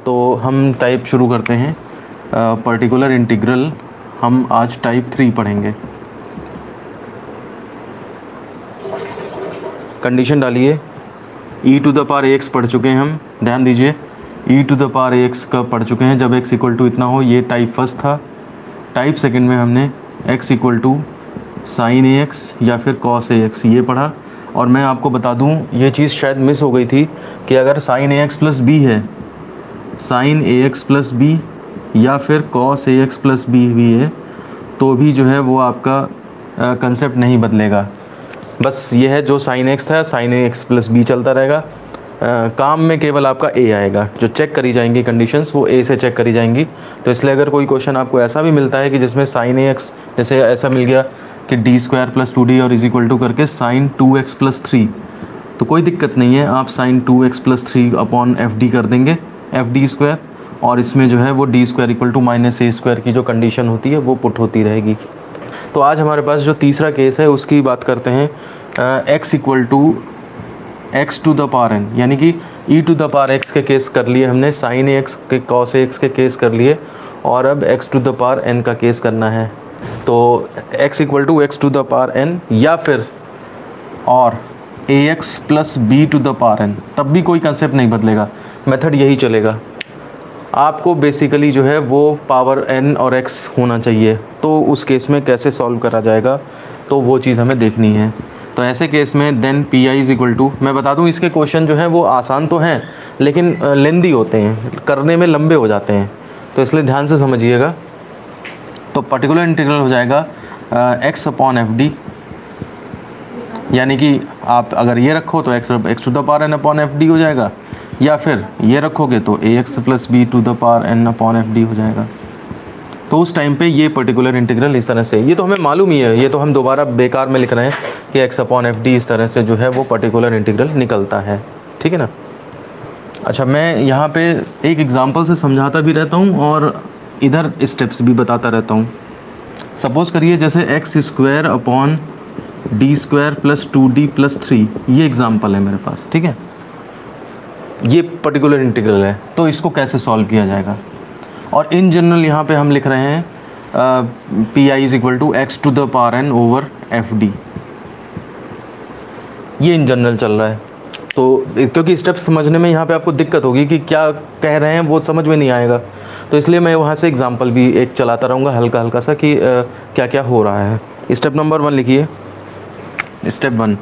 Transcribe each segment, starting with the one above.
तो हम टाइप शुरू करते हैं। पर्टिकुलर इंटीग्रल हम आज टाइप 3 पढ़ेंगे। कंडीशन डालिए, e to the power ax पढ़ चुके हैं हम, ध्यान दीजिए e to the power ax का पढ़ चुके हैं जब x इक्वल टू इतना हो, ये टाइप फर्स्ट था। टाइप सेकंड में हमने x equal to sine ax या फिर कॉस ax ये पढ़ा। और मैं आपको बता दूं, ये चीज़ शायद मिस हो गई थी कि अगर साइन ax प्लस बी है, साइन ax प्लस बी या फिर कॉस ax प्लस बी भी है, तो भी जो है वो आपका कंसेप्ट नहीं बदलेगा। बस ये है, जो साइन एक्स था साइन एक्स प्लस बी चलता रहेगा। काम में केवल आपका ए आएगा। जो चेक करी जाएंगी कंडीशंस वो ए से चेक करी जाएंगी। तो इसलिए अगर कोई क्वेश्चन आपको ऐसा भी मिलता है कि जिसमें साइन एक्स, जैसे ऐसा मिल गया कि डी स्क्वायर प्लस 2d और इज इक्वल टू करके साइन 2x प्लस 3, तो कोई दिक्कत नहीं है, आप sine 2x plus 3 upon F D कर देंगे, एफ डी स्क्वायर, और इसमें जो है वो D square equal to minus A square की जो कंडीशन होती है वो पुट होती रहेगी। तो आज हमारे पास जो तीसरा केस है उसकी बात करते हैं। x equal to x to the power n, यानी कि e to the power x के केस कर लिए हमने, साइन x के कॉस x के केस कर लिए, और अब x to the power n का केस करना है। तो x equal to x to the power n या फिर और ax plus b to the power n, तब भी कोई कंसेप्ट नहीं बदलेगा, मेथड यही चलेगा। आपको बेसिकली जो है वो पावर n और x होना चाहिए। तो उस केस में कैसे सॉल्व करा जाएगा, तो वो चीज़ हमें देखनी है। तो ऐसे केस में then P I is equal to, मैं बता दूं इसके क्वेश्चन जो हैं वो आसान तो हैं लेकिन लेंदी होते हैं, करने में लंबे हो जाते हैं, तो इसलिए ध्यान से समझिएगा। तो पर्टिकुलर इंटीग्रल हो जाएगा x अपॉन एफ डी, यानी कि आप अगर ये रखो तो x to the power n upon F d हो जाएगा, या फिर ये रखोगे तो a x plus b to the power n upon F d हो जाएगा। तो उस टाइम पे ये पर्टिकुलर इंटीग्रल इस तरह से, ये तो हमें मालूम ही है, ये तो हम दोबारा बेकार में लिख रहे हैं कि x अपॉन एफ डी इस तरह से जो है वो पर्टिकुलर इंटीग्रल निकलता है, ठीक है ना। अच्छा, मैं यहाँ पे एक एग्जांपल से समझाता भी रहता हूँ और इधर स्टेप्स भी बताता रहता हूँ। सपोज़ करिए जैसे x square upon D square plus 2d plus 3, ये एग्ज़ाम्पल है मेरे पास, ठीक है। ये पर्टिकुलर इंटीग्रल है, तो इसको कैसे सॉल्व किया जाएगा। और इन जनरल यहाँ पे हम लिख रहे हैं P I is equal to x to the power n over F D, ये इन जनरल चल रहा है। तो क्योंकि स्टेप समझने में यहाँ पे आपको दिक्कत होगी कि क्या कह रहे हैं वो समझ में नहीं आएगा, तो इसलिए मैं वहाँ से एग्जांपल भी एक चलाता रहूँगा हल्का हल्का सा कि क्या क्या हो रहा है। स्टेप नंबर 1 लिखिए। स्टेप 1,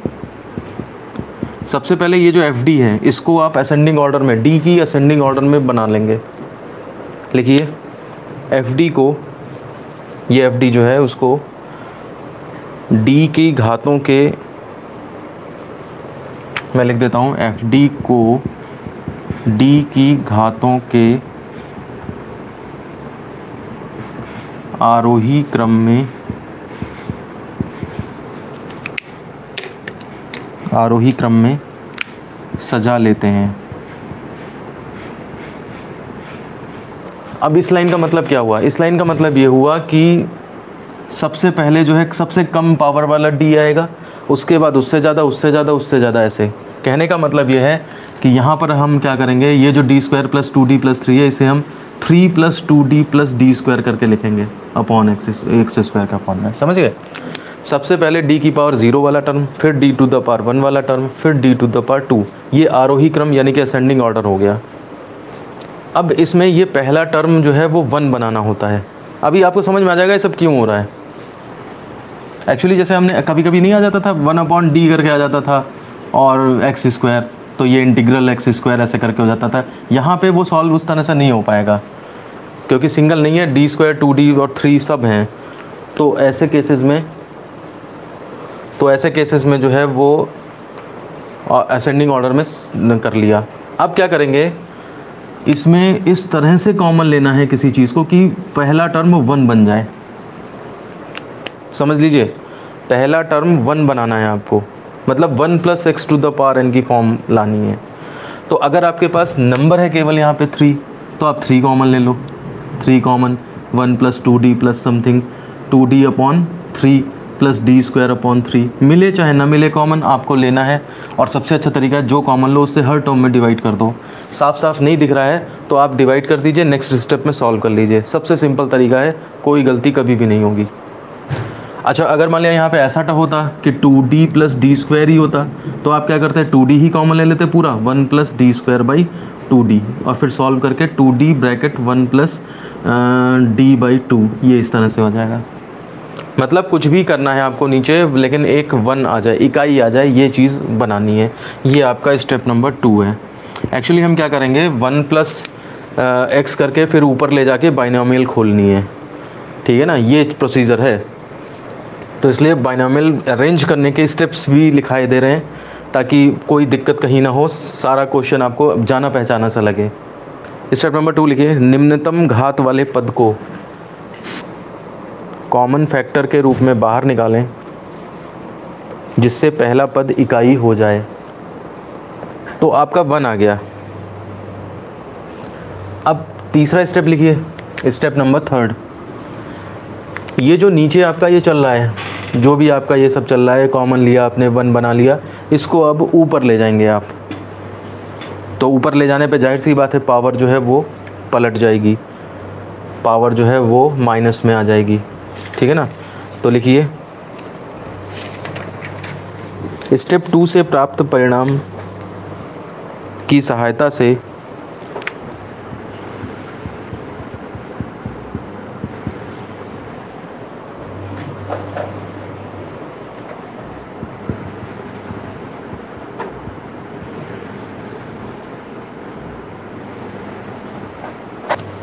सबसे पहले ये जो एफ डी है इसको आप असेंडिंग ऑर्डर में, डी की असेंडिंग ऑर्डर में बना लेंगे। लिखिए एफ डी को, ये एफ डी जो है उसको डी की घातों के, मैं लिख देता हूँ एफ डी को डी की घातों के आरोही क्रम में सजा लेते हैं। अब इस लाइन का मतलब क्या हुआ, इस लाइन का मतलब ये हुआ कि सबसे पहले जो है सबसे कम पावर वाला डी आएगा, उसके बाद उससे ज़्यादा, उससे ज़्यादा, उससे ज़्यादा, ऐसे। कहने का मतलब ये है कि यहाँ पर हम क्या करेंगे, ये जो D square plus 2d plus 3 है इसे हम 3 plus 2d plus D square करके लिखेंगे अपॉन एक्स स्क्वायर का अपॉन में, समझ गए। सबसे पहले d की पावर 0 वाला टर्म, फिर d टू द पावर 1 वाला टर्म, फिर d टू द पावर 2, ये आरोही क्रम यानी कि असेंडिंग ऑर्डर हो गया। अब इसमें ये पहला टर्म जो है वो 1 बनाना होता है। अभी आपको समझ में आ जाएगा ये सब क्यों हो रहा है। एक्चुअली जैसे हमने कभी कभी नहीं आ जाता था 1 अपॉन डी करके आ जाता था और एक्स स्क्वायर, तो ये इंटीग्रल एक्स स्क्वायर ऐसे करके हो जाता था। यहाँ पे वो सॉल्व उस तरह से नहीं हो पाएगा क्योंकि सिंगल नहीं है, डी स्क्वायर 2d और 3 सब हैं। तो ऐसे केसेस में जो है वो असेंडिंग ऑर्डर में कर लिया। अब क्या करेंगे, इसमें इस तरह से कॉमन लेना है किसी चीज़ को कि पहला टर्म 1 बन जाए। समझ लीजिए, पहला टर्म 1 बनाना है आपको, मतलब 1 plus x to the power n की फॉर्म लानी है। तो अगर आपके पास नंबर है केवल यहाँ पे 3, तो आप 3 कॉमन ले लो। 3 common, 1 plus 2d plus something 2d upon 3, plus D square upon 3, मिले चाहे ना मिले कॉमन आपको लेना है, और सबसे अच्छा तरीका है जो कॉमन लो उससे हर टर्म में डिवाइड कर दो। साफ साफ नहीं दिख रहा है तो आप डिवाइड कर दीजिए, नेक्स्ट स्टेप में सॉल्व कर लीजिए, सबसे सिंपल तरीका है, कोई गलती कभी भी नहीं होगी। अच्छा, अगर मान लिया यहाँ पे ऐसा होता कि 2d प्लस डी स्क्वायर ही होता तो आप क्या करते हैं, 2d ही कॉमन ले लेते पूरा, 1 plus D square by 2d, और फिर सॉल्व करके 2d bracket 1 plus D by 2, ये इस तरह से हो जाएगा। मतलब कुछ भी करना है आपको नीचे, लेकिन एक 1 आ जाए, इकाई आ जाए, ये चीज़ बनानी है। ये आपका स्टेप नंबर 2 है। एक्चुअली हम क्या करेंगे, 1 प्लस एक्स करके फिर ऊपर ले जाके बाइनोमियल खोलनी है, ठीक है ना, ये प्रोसीजर है। तो इसलिए बाइनोमियल अरेंज करने के स्टेप्स भी लिखाए दे रहे हैं ताकि कोई दिक्कत कहीं ना हो, सारा क्वेश्चन आपको जाना पहचाना सा लगे। स्टेप नंबर 2 लिखिए, निम्नतम घात वाले पद को कॉमन फैक्टर के रूप में बाहर निकालें जिससे पहला पद इकाई हो जाए। तो आपका 1 आ गया। अब तीसरा स्टेप लिखिए, स्टेप नंबर 3। ये जो नीचे आपका ये चल रहा है, जो भी आपका ये सब चल रहा है, कॉमन लिया आपने, 1 बना लिया, इसको अब ऊपर ले जाएंगे आप। तो ऊपर ले जाने पे जाहिर सी बात है पावर जो है वो पलट जाएगी, पावर जो है वो माइनस में आ जाएगी, ठीक है ना। तो लिखिए, स्टेप 2 से प्राप्त परिणाम की सहायता से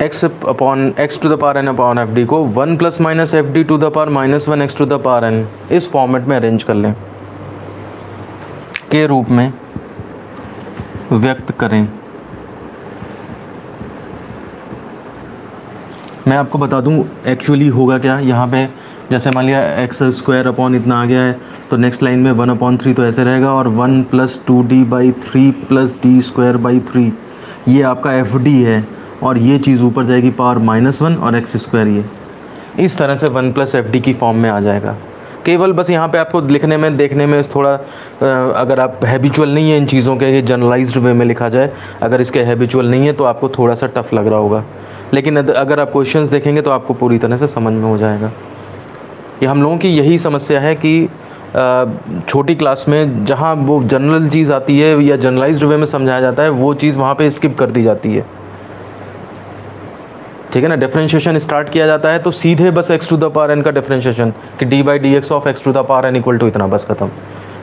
x upon x to the power n upon F D को 1 plus minus F D to the power minus 1 x to the power n इस फॉर्मेट में अरेंज कर लें, के रूप में व्यक्त करें। मैं आपको बता दूं एक्चुअली होगा क्या यहाँ पे। जैसे मान लिया एक्स स्क्वायर अपॉन इतना आ गया है, तो नेक्स्ट लाइन में 1/3 तो ऐसे रहेगा, और 1 plus 2d by 3 plus D square by 3, ये आपका एफ डी है, और ये चीज़ ऊपर जाएगी पावर -1 और एक्स स्क्वायर, ये इस तरह से 1 प्लस एफ डी की फॉर्म में आ जाएगा। केवल बस यहाँ पे आपको लिखने में देखने में थोड़ा अगर आप हैबिचुअल नहीं है इन चीज़ों के, ये जनरलाइज्ड वे में लिखा जाए, अगर इसके हैबिचुअल नहीं है तो आपको थोड़ा सा टफ लग रहा होगा, लेकिन अगर आप क्वेश्चंस देखेंगे तो आपको पूरी तरह से समझ में हो जाएगा। ये हम लोगों की यही समस्या है कि छोटी क्लास में जहाँ वो जनरल चीज़ आती है या जनरलाइज्ड वे में समझाया जाता है, वो चीज़ वहाँ पे स्किप कर दी जाती है, ठीक है ना। डिफरेंशिएशन स्टार्ट किया जाता है तो सीधे बस x to the power n का डिफरेंशिएशन कि d by D x of x to the power n equal to इतना, बस ख़त्म।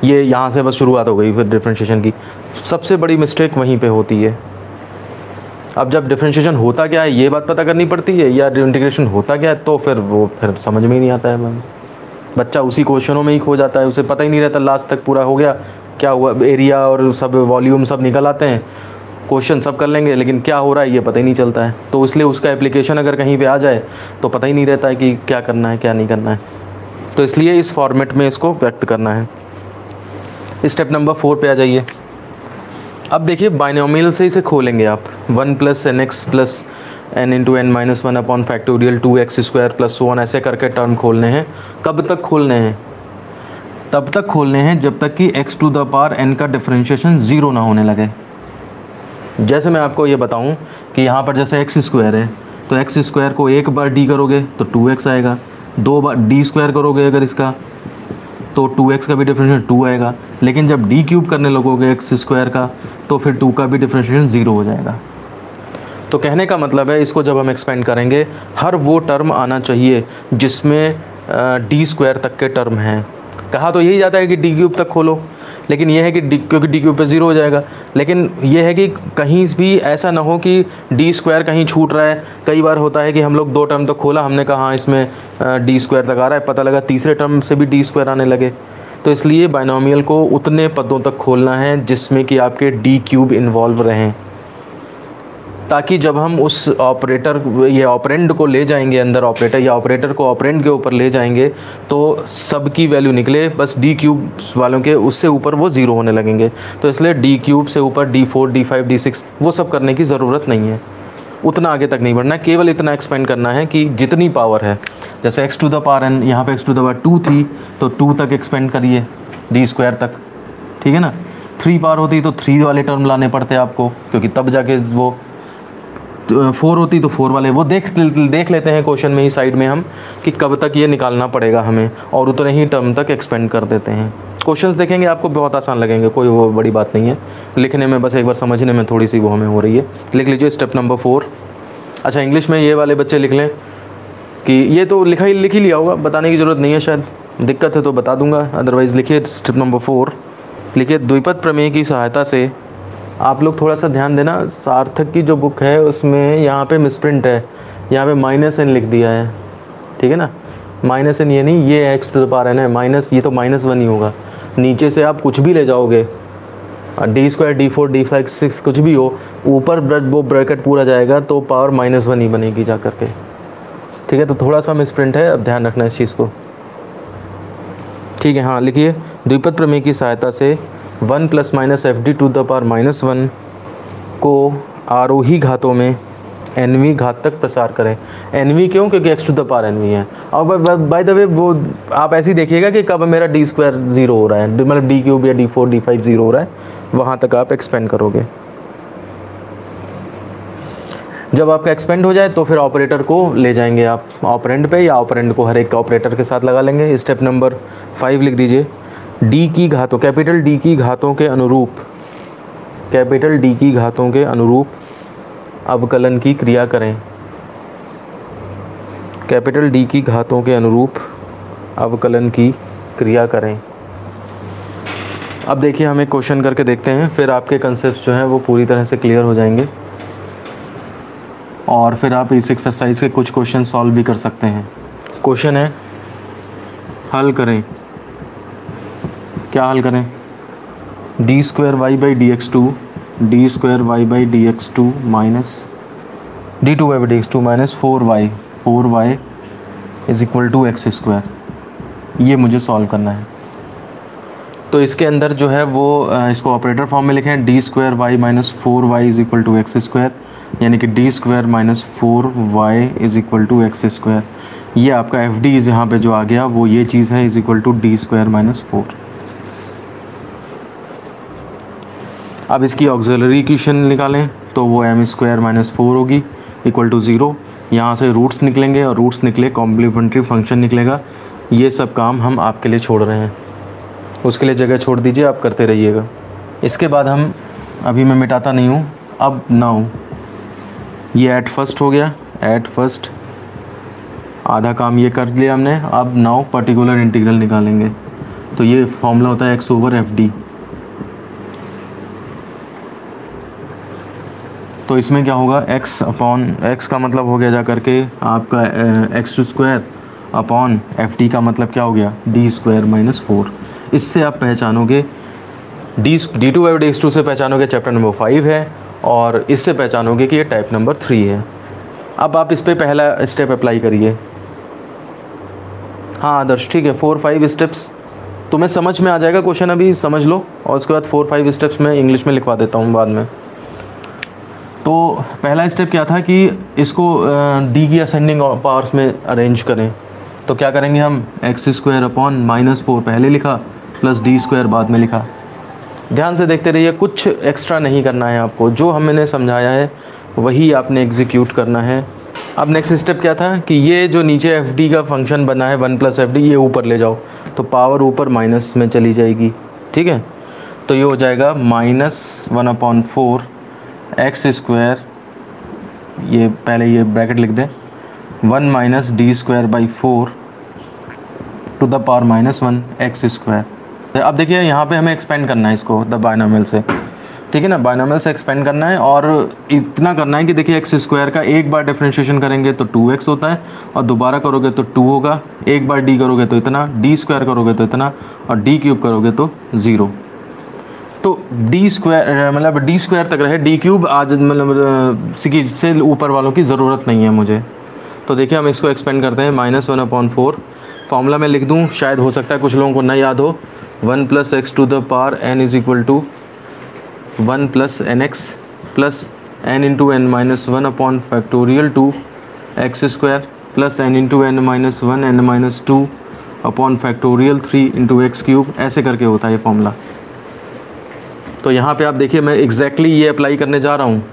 ये यहाँ से बस शुरुआत हो गई फिर डिफरेंशिएशन की। सबसे बड़ी मिस्टेक वहीं पे होती है। अब जब डिफरेंशिएशन होता क्या है ये बात पता करनी पड़ती है, या इंटीग्रेशन होता क्या है, तो फिर समझ में ही नहीं आता है। बच्चा उसी क्वेश्चनों में ही खो जाता है, उसे पता ही नहीं रहता लास्ट तक पूरा हो गया क्या हुआ, एरिया और सब वॉल्यूम सब निकल आते हैं, क्वेश्चन सब कर लेंगे, लेकिन क्या हो रहा है ये पता ही नहीं चलता है। तो इसलिए उसका एप्लीकेशन अगर कहीं पे आ जाए तो पता ही नहीं रहता है कि क्या करना है क्या नहीं करना है। तो इसलिए इस फॉर्मेट में इसको व्यक्त करना है। स्टेप नंबर 4 पे आ जाइए। अब देखिए बाइनोमियल से इसे खोलेंगे आप, 1 plus N x plus N into N minus 1 upon factorial 2x square plus 1 ऐसे करके टर्म खोलने हैं। कब तक खोलने हैं? तब तक खोलने हैं जब तक कि x to the power n का डिफरेंशिएशन 0 ना होने लगे। जैसे मैं आपको ये बताऊं कि यहाँ पर जैसे एक्स स्क्वायर है, तो एक्स स्क्वायर को एक बार डी करोगे तो 2x आएगा, 2 बार डी स्क्वायर करोगे अगर इसका तो 2x का भी डिफरेंशिएशन 2 आएगा, लेकिन जब डी क्यूब करने लगोगे एक्स स्क्वायर का तो फिर 2 का भी डिफरेंशिएशन 0 हो जाएगा। तो कहने का मतलब है इसको जब हम एक्सपेंड करेंगे हर वो टर्म आना चाहिए जिसमें डी स्क्वायर तक के टर्म हैं। कहा तो यही जाता है कि डी क्यूब तक खोलो, लेकिन यह है कि क्योंकि डी क्यूब पे 0 हो जाएगा, लेकिन यह है कि कहीं भी ऐसा ना हो कि डी स्क्वायर कहीं छूट रहा है। कई बार होता है कि हम लोग 2 टर्म तक खोला, हमने कहा हाँ इसमें डी स्क्वायर तक आ रहा है, पता लगा तीसरे टर्म से भी डी स्क्वायर आने लगे। तो इसलिए बाइनोमियल को उतने पदों तक खोलना है जिसमें कि आपके डी क्यूब इन्वॉल्व रहें, ताकि जब हम उस ऑपरेटर ये ऑपरेंड को ले जाएंगे अंदर, ऑपरेटर या ऑपरेटर को ऑपरेंड के ऊपर ले जाएंगे तो सब की वैल्यू निकले, बस डी क्यूब वालों के उससे ऊपर वो 0 होने लगेंगे। तो इसलिए डी क्यूब से ऊपर D4 D5 D6 वो सब करने की ज़रूरत नहीं है। उतना आगे तक नहीं बढ़ना है, केवल इतना एक्सपेंड करना है कि जितनी पावर है, जैसे x to the power n, यहाँ पे x टू द पावर 2 थी तो 2 तक एक्सपेंड करिए d स्क्वायर तक, ठीक है ना। 3 पावर होती तो 3 वाले टर्म लाने पड़ते आपको, क्योंकि तब जाके वो 4 होती तो 4 वाले, वो देख लेते हैं क्वेश्चन में ही साइड में हम कि कब तक ये निकालना पड़ेगा हमें, और उतने ही टर्म तक एक्सपेंड कर देते हैं। क्वेश्चंस देखेंगे आपको बहुत आसान लगेंगे, कोई वो बड़ी बात नहीं है, लिखने में बस एक बार समझने में थोड़ी सी वो हमें हो रही है। लिख लीजिए स्टेप नंबर 4। अच्छा, इंग्लिश में ये वाले बच्चे लिख लें कि ये तो लिख ही लिया होगा, बताने की ज़रूरत नहीं है, शायद दिक्कत है तो बता दूंगा, अदरवाइज़ लिखिए स्टेप नंबर 4, लिखिए द्विपद प्रमेय की सहायता से। आप लोग थोड़ा सा ध्यान देना, सार्थक की जो बुक है उसमें यहाँ पे मिसप्रिंट है, यहाँ पे -n लिख दिया है, ठीक है ना। -n ये नहीं, ये x to the power n है, माइनस ये तो -1 ही होगा। नीचे से आप कुछ भी ले जाओगे, d स्क्वायर d4 d6 कुछ भी हो, ऊपर वो ब्रैकेट पूरा जाएगा तो पावर -1 ही बनेगी जा करके, ठीक है। तो थोड़ा सा मिसप्रिंट है, अब ध्यान रखना इस चीज़ को, ठीक है। हाँ लिखिए, द्विपद प्रमेय की सहायता से 1 ± fd टू द पावर -1 को आरोही घातों में nवीं घात तक प्रसार करें। nवीं क्यों? क्योंकि x टू द पावर nवीं है। और बाय द वे वो आप ऐसे ही देखिएगा कि कब मेरा d स्क्वायर 0 हो रहा है, मतलब d³ या d4 d5 0 हो रहा है, वहाँ तक आप एक्सपेंड करोगे। जब आपका एक्सपेंड हो जाए तो फिर ऑपरेटर को ले जाएंगे आप ऑपरेंड पे, या ऑपरेंड को हर एक ऑपरेटर के साथ लगा लेंगे। स्टेप नंबर 5 लिख दीजिए, d की घातों, कैपिटल D की घातों के अनुरूप, कैपिटल D की घातों के अनुरूप अवकलन की क्रिया करें। कैपिटल D की घातों के अनुरूप अवकलन की क्रिया करें। अब देखिए हम एक क्वेश्चन करके देखते हैं, फिर आपके कंसेप्ट जो हैं वो पूरी तरह से क्लियर हो जाएंगे, और फिर आप इस एक्सरसाइज के कुछ क्वेश्चन सॉल्व भी कर सकते हैं। क्वेश्चन है, हल करें। क्या हल करें? d²y/dx2 d²y/dx2 minus d2y/dx2 minus 4y is equal to x², ये मुझे सॉल्व करना है। तो इसके अंदर जो है वो इसको ऑपरेटर फॉर्म में लिखें, d² minus 4y is equal to x², यानी कि d² minus 4y is equal to x²। ये आपका एफ डी यहाँ पे जो आ गया वो ये चीज़ है, is equal to d² minus 4। अब इसकी ऑक्सिलरी इक्वेशन निकालें तो वो m² माइनस 4 होगी इक्वल टू 0। यहाँ से रूट्स निकलेंगे और रूट्स निकले कॉम्प्लीमेंट्री फंक्शन निकलेगा। ये सब काम हम आपके लिए छोड़ रहे हैं, उसके लिए जगह छोड़ दीजिए, आप करते रहिएगा। इसके बाद हम, अभी मैं मिटाता नहीं हूँ, अब नाउ ये एट फर्स्ट हो गया, एट फर्स्ट आधा काम ये कर लिया हमने। अब नाउ पर्टिकुलर इंटीग्रल निकालेंगे, तो ये फॉर्मूला होता है x/fd। तो इसमें क्या होगा, x का मतलब हो गया जा करके आपका x² अपॉन fd का मतलब क्या हो गया, d² माइनस 4। इससे आप पहचानोगे d2/dx2 से पहचानोगे चैप्टर नंबर 5 है, और इससे पहचानोगे कि ये टाइप नंबर 3 है। अब आप इस पे पहला स्टेप अप्लाई करिए। हाँ आदर्श, ठीक है, 4-5 स्टेप्स तुम्हें समझ में आ जाएगा, क्वेश्चन अभी समझ लो, और उसके बाद 4-5 स्टेप्स मैं इंग्लिश में लिखवा देता हूँ बाद में। तो पहला स्टेप क्या था कि इसको d की असेंडिंग पावर्स में अरेंज करें। तो क्या करेंगे हम, x² अपॉन माइनस 4 पहले लिखा प्लस d² बाद में लिखा। ध्यान से देखते रहिए, कुछ एक्स्ट्रा नहीं करना है आपको, जो हमने समझाया है वही आपने एग्जीक्यूट करना है। अब नेक्स्ट स्टेप क्या था कि ये जो नीचे fd का फंक्शन बना है 1 + fd, ये ऊपर ले जाओ तो पावर ऊपर माइनस में चली जाएगी, ठीक है। तो ये हो जाएगा -1/4 x², ये पहले ये ब्रैकेट लिख दें, 1 - d²/4 to the power -1 x²। अब देखिए यहाँ पे हमें एक्सपेंड करना है इसको द बायनॉमियल से, ठीक है ना, बायनॉमियल से एक्सपेंड करना है, और इतना करना है कि देखिए x² का एक बार डिफरेंशिएशन करेंगे तो 2x होता है, और दोबारा करोगे तो 2 होगा, एक बार d करोगे तो इतना, d² करोगे तो इतना, और d³ करोगे तो 0। तो d² मतलब d² तक रहे, d³ आज मतलब से ऊपर वालों की ज़रूरत नहीं है मुझे। तो देखिए हम इसको एक्सपेंड करते हैं, -1/4 फॉर्मूला में लिख दूँ, शायद हो सकता है कुछ लोगों को ना याद हो, 1 + x to the power n is equal to 1 + nx plus n into N minus one upon factorial two x square plus n into N minus one N minus two upon factorial three into x cube, ऐसे करके होता है ये formula. तो यहाँ पे आप देखिए मैं एग्जैक्टली ये अप्लाई करने जा रहा हूँ,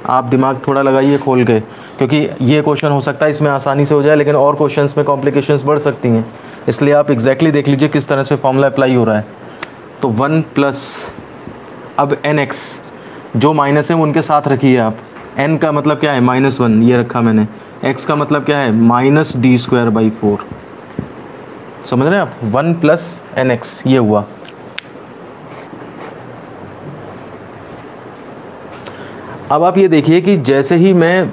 आप दिमाग थोड़ा लगाइए खोल के, क्योंकि ये क्वेश्चन हो सकता है इसमें आसानी से हो जाए, लेकिन और क्वेश्चंस में कॉम्प्लिकेशंस बढ़ सकती हैं, इसलिए आप एग्जैक्टली देख लीजिए किस तरह से फॉर्मूला अप्लाई हो रहा है। तो 1 प्लस, अब nx जो माइनस है उनके साथ रखिए आप, n का मतलब क्या है -1 ये रखा मैंने, x का मतलब क्या है माइनस डी स्क्वायर बाई 4, समझ रहे हैं आप, 1 प्लस nx ये हुआ। अब आप ये देखिए कि जैसे ही मैं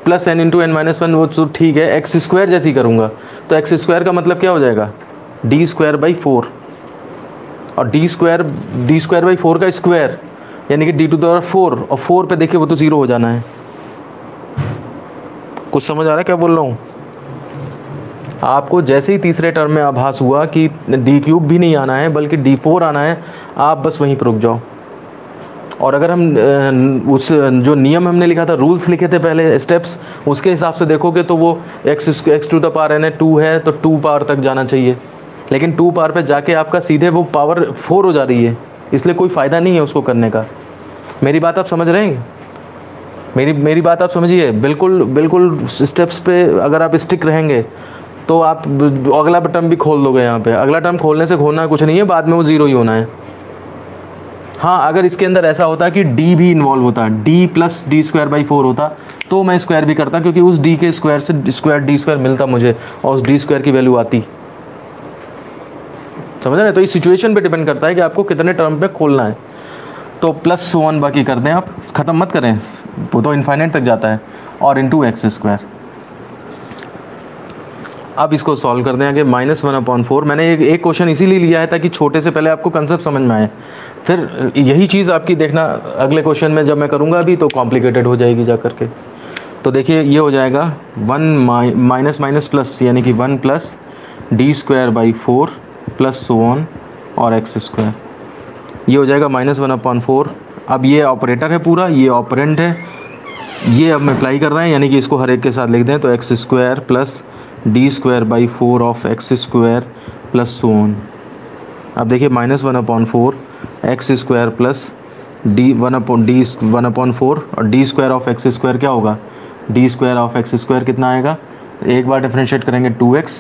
plus n into N minus one, वो तो ठीक है, एक्स स्क्वायर जैसे ही करूँगा तो एक्स स्क्वायर का मतलब क्या हो जाएगा डी स्क्वायर बाई 4, और डी स्क्वायर बाई 4 का स्क्वायर यानी कि डी टू द पावर 4, और 4 पे देखिए वो तो 0 हो जाना है। कुछ समझ आ रहा है क्या बोल रहा हूँ? आपको जैसे ही तीसरे टर्म में आभास हुआ कि डी क्यूब भी नहीं आना है बल्कि d4 आना है, आप बस वहीं पर रुक जाओ। और अगर हम उस जो नियम हमने लिखा था, रूल्स लिखे थे पहले स्टेप्स, उसके हिसाब से देखोगे तो वो x to the power n 2 है तो 2 पावर तक जाना चाहिए, लेकिन 2 पावर पे जाके आपका सीधे वो पावर 4 हो जा रही है, इसलिए कोई फ़ायदा नहीं है उसको करने का। मेरी बात आप समझ रहे हैं? मेरी बात आप समझिए, बिल्कुल स्टेप्स पे अगर आप स्टिक रहेंगे तो आप अगला टर्म भी खोल दोगे। यहाँ पे अगला टर्म खोलने से होना कुछ नहीं है, बाद में वो 0 ही होना है। हाँ, अगर इसके अंदर ऐसा होता कि d भी इन्वॉल्व होता, d plus D square by 4 होता, तो मैं स्क्वायर भी करता, क्योंकि उस d के स्क्वायर से स्क्वायर डी स्क्वायर मिलता मुझे और उस d स्क्वायर की वैल्यू आती। समझ रहे हैं? तो इस सिचुएशन पे डिपेंड करता है कि आपको कितने टर्म पे खोलना है। तो प्लस 1 बाकी कर दें, आप ख़त्म मत करें, वो तो इन्फाइनाइट तक जाता है, और इंटू एक्स स्क्वायर। अब इसको सॉल्व कर दें आगे, -1/4। मैंने एक क्वेश्चन इसीलिए लिया है ताकि छोटे से पहले आपको कंसेप्ट समझ में आए, फिर यही चीज़ आपकी देखना अगले क्वेश्चन में जब मैं करूँगा अभी तो कॉम्प्लिकेटेड हो जाएगी जा करके। तो देखिए ये हो जाएगा 1 माइनस माइनस प्लस, यानी कि 1 plus D square by 4 plus so on और एक्स स्क्वायर, ये हो जाएगा -1/4। अब ये ऑपरेटर है पूरा, ये ऑपरेंड है, ये अब मैं अप्लाई कर रहे हैं, यानी कि इसको हर एक के साथ लिख दें, तो x square plus D square by 4 of x square plus so on. अब देखिए -1/4 एक्स स्क्वायर प्लस डी 1/4 और D square of x square क्या होगा, D square of x square कितना आएगा, एक बार डिफरेंशिएट करेंगे 2x,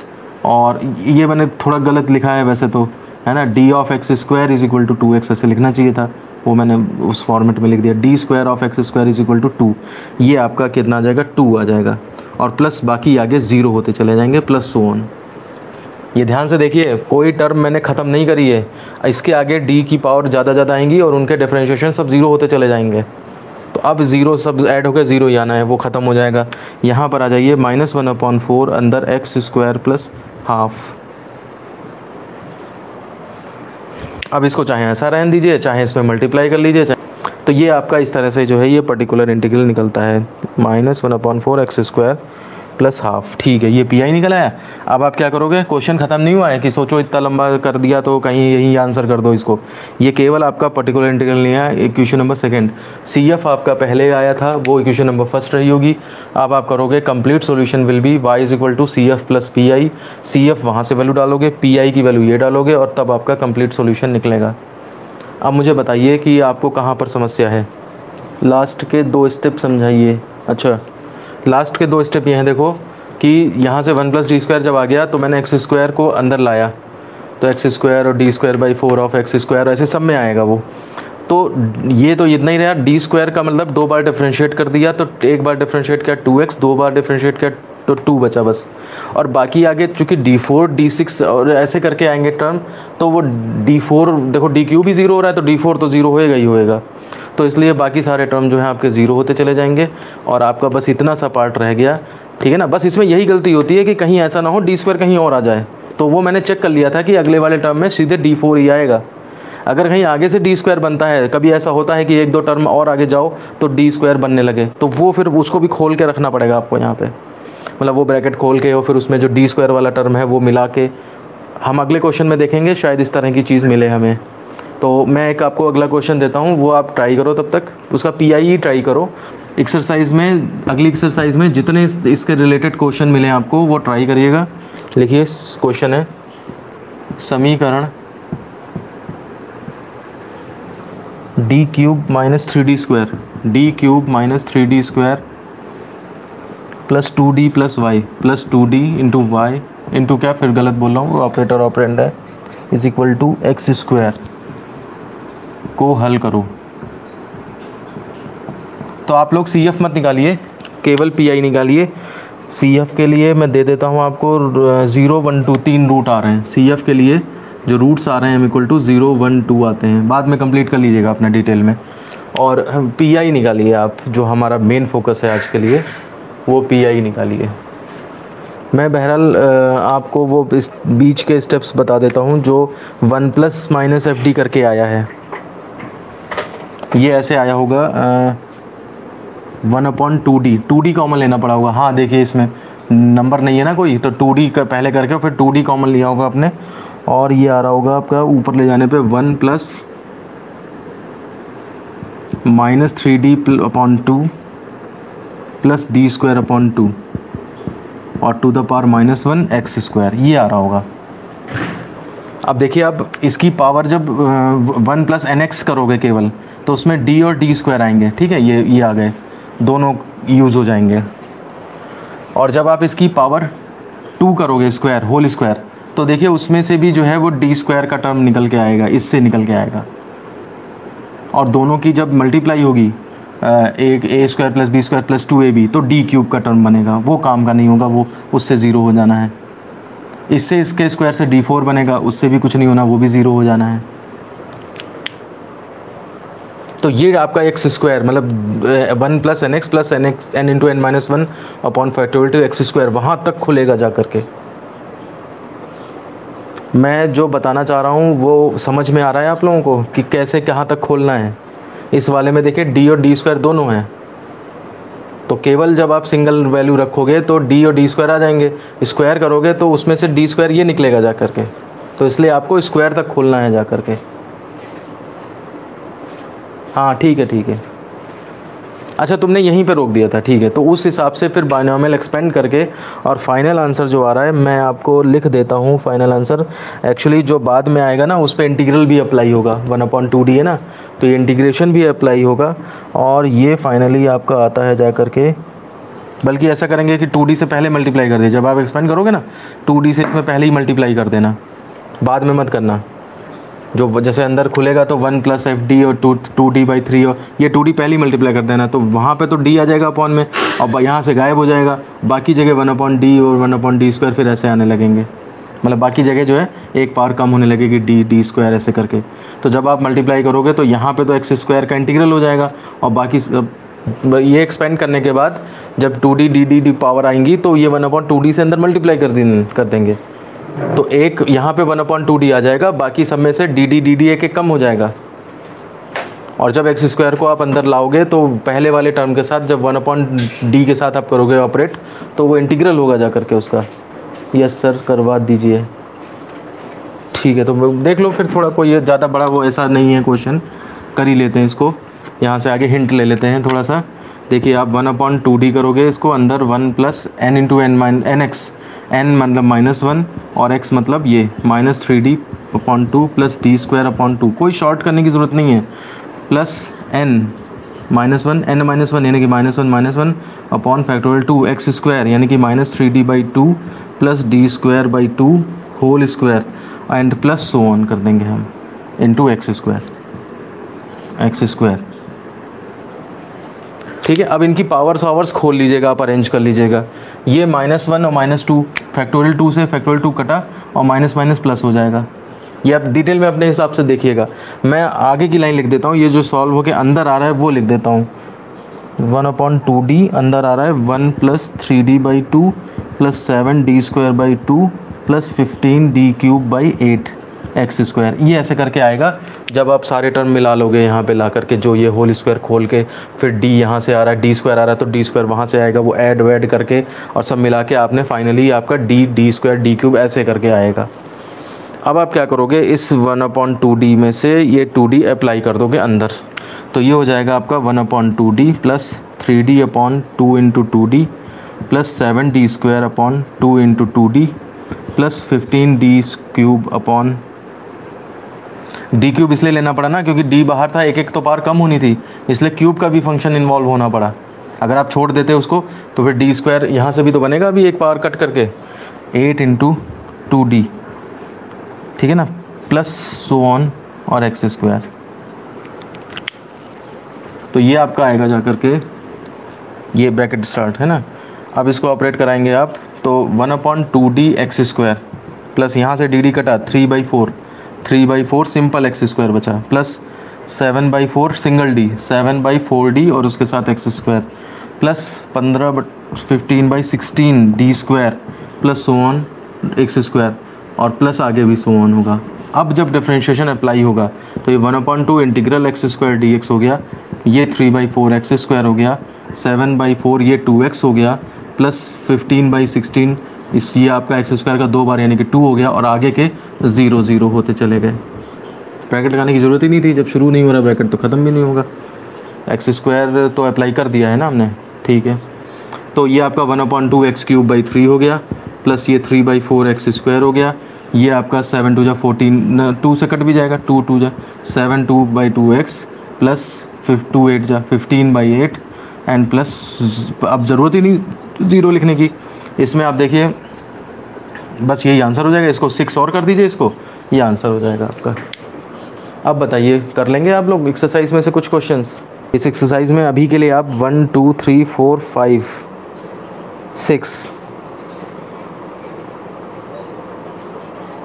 और ये मैंने थोड़ा गलत लिखा है वैसे तो, है ना, D of x square is equal to 2x ऐसे लिखना चाहिए था, वो मैंने उस फॉर्मेट में लिख दिया, D square of x square is equal to 2, ये आपका कितना आ जाएगा 2 आ जाएगा, और प्लस बाकी आगे 0 होते चले जाएंगे प्लस सो ऑन। ये ध्यान से देखिए, कोई टर्म मैंने ख़त्म नहीं करी है, इसके आगे d की पावर ज़्यादा आएंगी और उनके डिफरेंशिएशन सब 0 होते चले जाएंगे। तो अब 0 सब ऐड होकर 0 ही आना है, वो ख़त्म हो जाएगा। यहाँ पर आ जाइए -1/4 अंदर एक्स स्क्वायर प्लस हाफ। अब इसको चाहे ऐसा रहने दीजिए, चाहे इसमें मल्टीप्लाई कर लीजिए, तो ये आपका इस तरह से जो है ये पर्टिकुलर इंटीग्रल निकलता है -1/4 एक्स स्क्वायर प्लस हाफ। ठीक है, ये पी आई निकल आया। अब आप क्या करोगे, क्वेश्चन ख़त्म नहीं हुआ है कि सोचो इतना लंबा कर दिया तो कहीं यही आंसर कर दो इसको, ये केवल आपका पर्टिकुलर इंटीग्रल नहीं है। Equation number second, C F आपका पहले आया था, वो इक्वेशन नंबर फर्स्ट रही होगी। अब आप करोगे complete solution will be y is equal to C F plus P I, C F वहाँ से वैल्यू डालोगे, पी आई की वैल्यू ये डालोगे, और तब आपका कंप्लीट सॉल्यूशन निकलेगा। अब मुझे बताइए कि आपको कहाँ पर समस्या है, लास्ट के 2 स्टेप समझाइए। अच्छा, लास्ट के 2 स्टेप ये हैं, देखो कि यहाँ से 1 प्लस डी स्क्वायर जब आ गया तो मैंने एक्स स्क्वायर को अंदर लाया, तो एक्स स्क्वायर और D square by 4 of x square ऐसे सब में आएगा वो। तो ये तो इतना ही रहा, डी स्क्वायर का मतलब 2 बार डिफरेंशिएट कर दिया, तो एक बार डिफरेंशिएट किया 2x, 2 बार डिफरेंशिएट किया तो 2 बचा बस, और बाकी आगे चूँकि d4 d6 और ऐसे करके आएंगे टर्म, तो वो d4 देखो डी क्यू भी 0 हो रहा है तो d4 तो 0 होएगा ही होएगा, तो इसलिए बाकी सारे टर्म जो हैं आपके 0 होते चले जाएंगे, और आपका बस इतना सा पार्ट रह गया। ठीक है ना, बस इसमें यही गलती होती है कि कहीं ऐसा ना हो डी स्क्वायर कहीं और आ जाए, तो वो मैंने चेक कर लिया था कि अगले वाले टर्म में सीधे d4 ही आएगा। अगर कहीं आगे से डी स्क्वायर बनता है, कभी ऐसा होता है कि 1-2 टर्म और आगे जाओ तो डी स्क्वायर बनने लगे, तो वो फिर उसको भी खोल के रखना पड़ेगा आपको यहाँ पे, मतलब वो ब्रैकेट खोल के और फिर उसमें जो डी स्क्वायर वाला टर्म है वो मिला के, हम अगले क्वेश्चन में देखेंगे शायद इस तरह की चीज़ मिले हमें। तो मैं एक आपको अगला क्वेश्चन देता हूँ, वो आप ट्राई करो, तब तक उसका पी आई ही ट्राई करो। एक्सरसाइज में, अगली एक्सरसाइज में जितने इसके रिलेटेड क्वेश्चन मिले आपको वो ट्राई करिएगा। लिखिए क्वेश्चन है समीकरण D cube minus 3d square, D cube minus 3d square plus 2d plus Y plus 2d into Y into क्या, फिर गलत बोल रहा हूँ, ऑपरेटर ऑपरेंड है, is equal to x square को हल करो। तो आप लोग सी एफ मत निकालिए, केवल पी आई निकालिए। सी एफ के लिए मैं दे देता हूँ आपको 0 1 2 3 रूट आ रहे हैं। सी एफ के लिए जो रूट्स आ रहे हैं इक्वल टू 0 1 2 आते हैं, बाद में कंप्लीट कर लीजिएगा अपना डिटेल में। और पी आई निकालिए आप, जो हमारा मेन फोकस है आज के लिए, वो पी आई निकालिए। मैं बहरहाल आपको वो इस बीच के स्टेप्स बता देता हूँ जो 1 प्लस माइनस एफ डी करके आया है। ये ऐसे आया होगा 1/2d, 2d कॉमन लेना पड़ा होगा। हाँ देखिए इसमें नंबर नहीं है ना कोई, तो 2d का पहले करके फिर 2d कॉमन लिया होगा आपने, और ये आ रहा होगा आपका ऊपर ले जाने पे 1 plus minus 3d/2 plus D square upon 2 और to the power -1 x square, ये आ रहा होगा। अब देखिए आप इसकी पावर जब 1 प्लस एन एक्स करोगे केवल, तो उसमें d और d स्क्वायर आएंगे, ठीक है, ये आ गए, दोनों यूज़ हो जाएंगे। और जब आप इसकी पावर 2 करोगे स्क्वायर, होल स्क्वायर, तो देखिए उसमें से भी जो है वो d स्क्वायर का टर्म निकल के आएगा, इससे निकल के आएगा। और दोनों की जब मल्टीप्लाई होगी एक a square plus B square plus 2ab, तो d क्यूब का टर्म बनेगा, वो काम का नहीं होगा, वो उससे ज़ीरो हो जाना है। इससे इसके स्क्वायर से d4 बनेगा, उससे भी कुछ नहीं होना, वो भी ज़ीरो हो जाना है। तो ये आपका एक्स स्क्वायर मतलब 1 plus N x plus N x N into N minus 1 upon factorial two x square, वहाँ तक खुलेगा जा करके। मैं जो बताना चाह रहा हूँ वो समझ में आ रहा है आप लोगों को कि कैसे कहाँ तक खोलना है। इस वाले में देखिए डी और डी स्क्वायर दोनों हैं, तो केवल जब आप सिंगल वैल्यू रखोगे तो डी और डी स्क्वायर आ जाएंगे, स्क्वायर करोगे तो उसमें से डी स्क्वायर ये निकलेगा जा करके, तो इसलिए आपको स्क्वायर तक खोलना है जा करके। हाँ ठीक है, अच्छा तुमने यहीं पे रोक दिया था, ठीक है। तो उस हिसाब से फिर बायनॉमियल एक्सपेंड करके और फाइनल आंसर जो आ रहा है मैं आपको लिख देता हूँ। फाइनल आंसर एक्चुअली जो बाद में आएगा ना, उस पर इंटीग्रल भी अप्लाई होगा, 1/2d है ना, तो ये इंटीग्रेशन भी अप्लाई होगा। और ये फाइनली आपका आता है जा करके, बल्कि ऐसा करेंगे कि 2d से पहले मल्टीप्लाई कर दीजिए। जब आप एक्सपेंड करोगे ना 2d से इसमें पहले ही मल्टीप्लाई कर देना, बाद में मत करना। जो जैसे अंदर खुलेगा तो 1 प्लस एफ डी और 2d/3, और ये 2d पहले ही मल्टीप्लाई कर देना, तो वहाँ पे तो d आ जाएगा अपॉन में, और यहाँ से गायब हो जाएगा, बाकी जगह 1/d और 1/d स्क्वायर फिर ऐसे आने लगेंगे, मतलब बाकी जगह जो है एक पावर कम होने लगेगी, d स्क्वायर ऐसे करके। तो जब आप मल्टीप्लाई करोगे तो यहाँ पर तो एक्स स्क्वायर का इंटीग्रल हो जाएगा, और बाकी ये एक्सपेंड करने के बाद जब 2d dd पावर आएंगी तो ये 1/2d से अंदर मल्टीप्लाई कर देंगे, तो एक यहाँ पे 1/2d आ जाएगा, बाकी सब में से dd एक कम हो जाएगा। और जब एक्स स्क्वायर को आप अंदर लाओगे तो पहले वाले टर्म के साथ जब 1/d के साथ आप करोगे ऑपरेट, तो वो इंटीग्रल होगा जा करके उसका। यस सर करवा दीजिए, ठीक है। तो देख लो फिर, थोड़ा कोई ज़्यादा बड़ा वो ऐसा नहीं है क्वेश्चन, कर ही लेते हैं इसको। यहाँ से आगे हिंट ले लेते हैं थोड़ा सा। देखिए आप 1/2d करोगे इसको, अंदर 1 plus N into N x, n मतलब -1 और x मतलब ये -3d/2 plus D square upon 2, कोई शॉर्ट करने की ज़रूरत नहीं है, प्लस n -1 n -1 यानी कि -1 अपॉन फैक्टोरियल 2 एक्स स्क्वायर यानी कि -3d/2 plus D square by 2 whole square and plus so on कर देंगे हम इंटू एक्स स्क्वायर। ठीक है, अब इनकी पावर्स खोल लीजिएगा, आप अरेंज कर लीजिएगा। ये -1 और -2, फैक्टोरियल 2 से फैक्टोरियल 2 कटा और माइनस माइनस प्लस हो जाएगा। ये आप डिटेल में अपने हिसाब से देखिएगा। मैं आगे की लाइन लिख देता हूँ, ये जो सॉल्व होके अंदर आ रहा है वो लिख देता हूँ। 1/2d अंदर आ रहा है 1 plus 3d/2 plus 7d²/2 plus 15d³ 8 x square. ये ऐसे करके आएगा जब आप सारे टर्म मिला लोगे यहाँ पे ला करके, जो ये होल स्क्वायर खोल के फिर d यहाँ से आ रहा है, d² आ रहा है तो d² वहाँ से आएगा, वो ऐड वैड करके और सब मिला के आपने फाइनली आपका d² d³ ऐसे करके आएगा। अब आप क्या करोगे, इस 1/2d में से ये 2d अप्लाई कर दोगे अंदर, तो ये हो जाएगा आपका 1/2d plus 3d upon 2 into 2d plus 7d² upon 2 into 2d plus 15d cube upon D cube इसलिए लेना पड़ा ना क्योंकि डी बाहर था, एक एक तो पावर कम होनी थी, इसलिए क्यूब का भी फंक्शन इन्वॉल्व होना पड़ा। अगर आप छोड़ देते उसको तो फिर d² यहाँ से भी तो बनेगा अभी एक पावर कट करके 8 इंटू 2d, ठीक है ना, प्लस सो ऑन और x²। तो ये आपका आएगा जा करके, ये ब्रैकेट स्टार्ट है ना। अब इसको ऑपरेट कराएंगे आप तो 1/2d x² प्लस यहाँ से डी कटा 3/4 सिंपल x² बचा प्लस 7/4 सिंगल d 7/4d और उसके साथ x² plus 15/16 d² plus so on x² और प्लस आगे भी सो ऑन होगा। अब जब डिफरेंशिएशन अप्लाई होगा तो ये 1/2 इंटीग्रल x² dx हो गया, ये 3/4 x² हो गया, 7/4 ये 2x हो गया प्लस 15/16 इस ये आपका x² का 2 बार यानी कि 2 हो गया और आगे के 0 0 होते चले गए। ब्रैकेट लगाने की ज़रूरत ही नहीं थी, जब शुरू नहीं हो रहा ब्रैकेट तो ख़त्म भी नहीं होगा। x² तो अप्लाई कर दिया है ना हमने, ठीक है। तो ये आपका 1/2 x³ 3 हो गया प्लस ये 3/4 x² हो गया, ये आपका 7 2 14 2 से कट भी जाएगा 2 2 7 2/2x प्लस 2 8 15/8 एंड प्लस अब ज़रूरत ही नहीं 0 लिखने की। इसमें आप देखिए बस यही आंसर हो जाएगा, इसको 6 और कर दीजिए, इसको ये आंसर हो जाएगा आपका। अब बताइए कर लेंगे आप लोग एक्सरसाइज में से कुछ क्वेश्चंस। इस एक्सरसाइज में अभी के लिए आप 1 2 3 4 5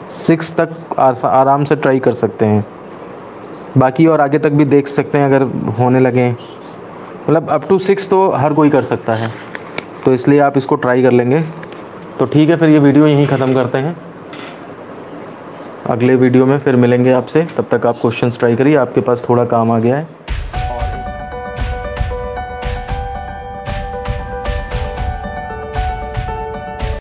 6 तक आराम से ट्राई कर सकते हैं, बाकी और आगे तक भी देख सकते हैं अगर होने लगे, मतलब अप टू 6 तो हर कोई कर सकता है, तो इसलिए आप इसको ट्राई कर लेंगे। तो ठीक है, फिर ये वीडियो यहीं ख़त्म करते हैं, अगले वीडियो में फिर मिलेंगे आपसे, तब तक आप क्वेश्चंस ट्राई करिए, आपके पास थोड़ा काम आ गया है।